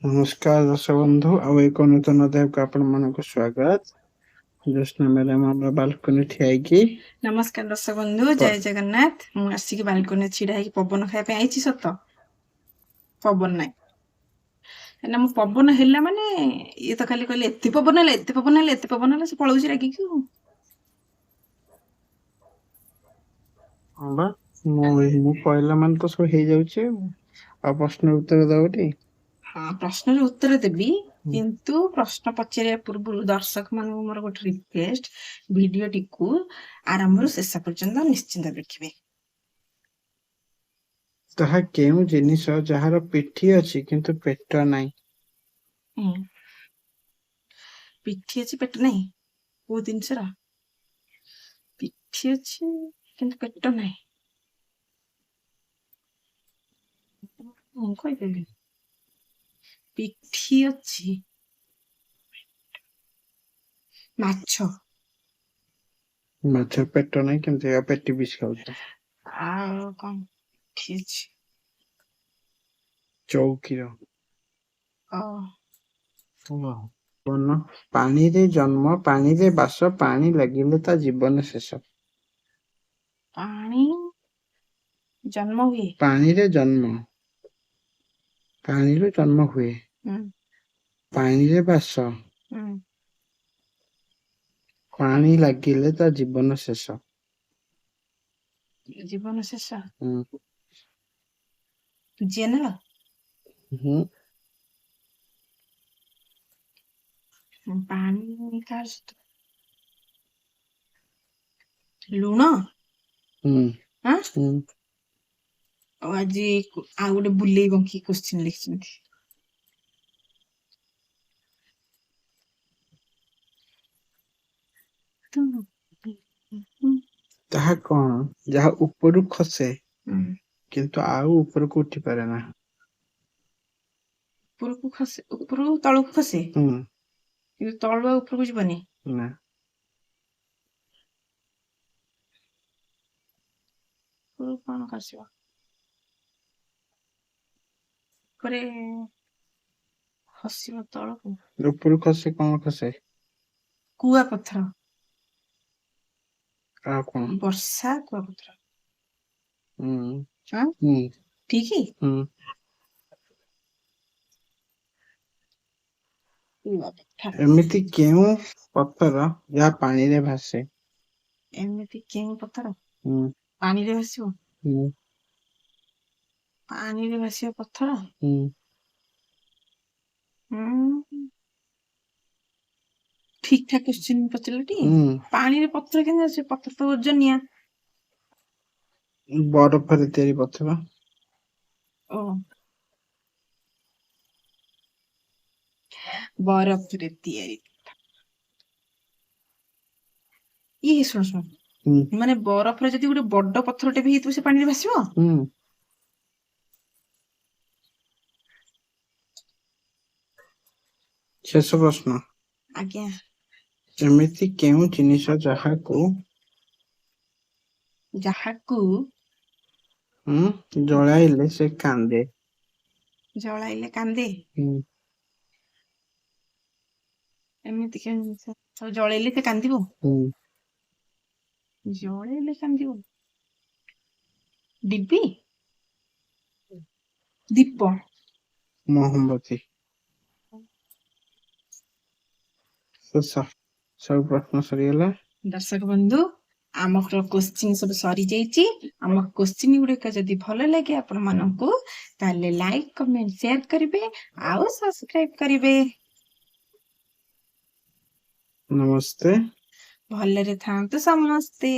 ନମସ୍କାର ଦର୍ଶକ ବନ୍ଧୁ, ଆଉ ଏକ ନୂତନ ଅଧ୍ୟାୟକୁ ଆପଣମାନଙ୍କୁ ସ୍ୱାଗତ। ଜ୍ୟୋତ୍ସ୍ନା ମ୍ୟାଡାମ ଆମର ବାଲକୋନି ଠିଆ ହେଇକି ନମସ୍କାର ଦର୍ଶକ ବନ୍ଧୁ, ଜୟ ଜଗନ୍ନାଥ। ମୁଁ ଆସିକି ବାଲକୋନି ଛିଡା ହେଇକି ପବନ ଖାଇବା ପାଇଁ ଆଇଛି ସତ, ପବନ ନାହିଁ। କାହିଁକିନା ମୁଁ ପବନ ହେଲା ମାନେ ଇଏ ତ ଖାଲି କହିଲେ ଏତେ ପବନ ହେଲା, ଏତେ ପବନ ହେଲା, ଏତେ ପବନ ହେଲା, ସେ ପଳଉଛି ରାଗିକି। ହଁ ବା, ମୁଁ କହିଲା ମାନେ ତ ସବୁ ହେଇଯାଉଛି। ଆଉ ପ୍ରଶ୍ନର ଉତ୍ତର ଦବ ଟି? ହଁ, ପ୍ରଶ୍ନର ଉତ୍ତର ଦେବି, କିନ୍ତୁ ପ୍ରଶ୍ନ ପଚାରିବା ପୂର୍ବରୁ ଦର୍ଶକ ମାନଙ୍କୁ ମୋର ଗୋଟେ ରିକ୍ୱେଷ୍ଟ, ଭିଡିଓଟିକୁ ଆରମ୍ଭରୁ ଶେଷ ପର୍ଯ୍ୟନ୍ତ ନିଶ୍ଚିନ୍ତ ଦେଖିବେ। ତାହା କେଉଁ ଜିନିଷ ଯାହାର ପିଠି ଅଛି କିନ୍ତୁ ପେଟ ନାହିଁ? ପିଠି ଅଛି ପେଟ ନାହିଁ? କୋଉ ଜିନିଷର ପିଠି ଅଛି କିନ୍ତୁ ପେଟ ନାହିଁ? ମୁଁ କହିଦେବି, ପିଠି ଅଛି, ମାଛ। ମାଛ ପେଟ ନାହିଁ, କେମିତି ପେଟି ପିସି ଖାଉଛ? ଆଉ କଣ ପିଠି ଅଛି? ଚୌକିର। ଓ ପାଣିରେ ଜନ୍ମ, ପାଣିରେ ବାସ, ପାଣି ଲାଗିଲେ ତା ଜୀବନ ଶେଷ। ପାଣି ଜନ୍ମ ହୁଏ, ପାଣିରେ ଜନ୍ମ, ପାଣିରୁ ଜନ୍ମ ହୁଏ, ପାଣିରେ ବାସ, ପାଣି ଲାଗିଲେ ତା ଜୀବନ ଶେଷ। ଜୀବନ ଶେଷ? ଜେନେର? ପାଣି କାହା ସହିତ? ଲୁଣ? ଆଉ ଆଜି ଆଉ ଗୋଟେ ବୁଲେଇ ବଙ୍କି କୋଶ୍ଚିନ୍ ଲେଖିଛନ୍ତି। ତାହା କଣ ଯାହା ଉପରୁ ଖସେ କିନ୍ତୁ ଆଉ ଉପରକୁ ଉଠି ପାରେ ନା? ଉପରକୁ ଖସେ, ଉପରୁ ତଳକୁ ଖସେ, କିନ୍ତୁ ତଳୁ ଆଉ ଉପରକୁ ଯିବନି ନା। କଣ ଖସିବ? ଉପରେ ଖସିବ ତଳକୁ, ଉପରୁ ଖସେ, କଣ ଖସେ? କୁଆ ପଥର। ଆଉ କଣ? ବର୍ଷା କୁଆପଥର। ଠିକ? ଏମିତି କେଉଁ ପଥର ଯାହା ପାଣିରେ ଭାସେ? ଏମିତି କେଉଁ ପଥର ପାଣିରେ ଭାସିବ? ପାଣିରେ ଭାସିବ ପଥର? ଠିକ ଠାକ କୋଶ୍ଚିନ୍ ପଚାରିଲ ଟି। ପାଣିରେ ପଥର କେମିତି ଆସିବ? ପଥର ତ ଓଜନିଆ। ବରଫରେ ତିଆରି ପଥର। ବରଫରେ ତିଆରି। ଶୁଣ, ମାନେ ବରଫରେ ଯଦି ଗୋଟେ ବଡ ପଥରଟେ ବି ହେଇଥିବ, ସେ ପାଣିରେ ଭାସିବ? ଶେଷ ପ୍ରଶ୍ନ। ଆଜ୍ଞା। ଏମିତି କେଉଁ ଜିନିଷ ଯାହାକୁ ଜଳାଇଲେ ସେ କାନ୍ଦେ? ଜଳାଇଲେ କାନ୍ଦେ? ଏମିତି କେଉଁ ଜିନିଷ ଜଳେଇଲେ ସେ କାନ୍ଦିବ? ଜଳେଇଲେ କାନ୍ଦିବ? ଡିବି? ଦୀପ? ମହମବତୀ? ସବୁ ପ୍ରଶ୍ନ ସରିଗଲା। ଦର୍ଶକ ବନ୍ଧୁ, ଆମର କୋଶ୍ଚିନ୍ ସବୁ ସରିଯାଇଛି। ଆମ କୋଶ୍ଚିନ୍ ଗୁଡିକ ଯଦି ଭଲ ଲାଗେ ଆପଣ ମାନଙ୍କୁ, ତାହେଲେ ଲାଇକ୍, କମେଣ୍ଟ, ସେୟାର କରିବେ ଆଉ ସବସ୍କ୍ରାଇବ କରିବେ। ନମସ୍ତେ। ଭଲରେ ଥାଆନ୍ତୁ ସମସ୍ତେ।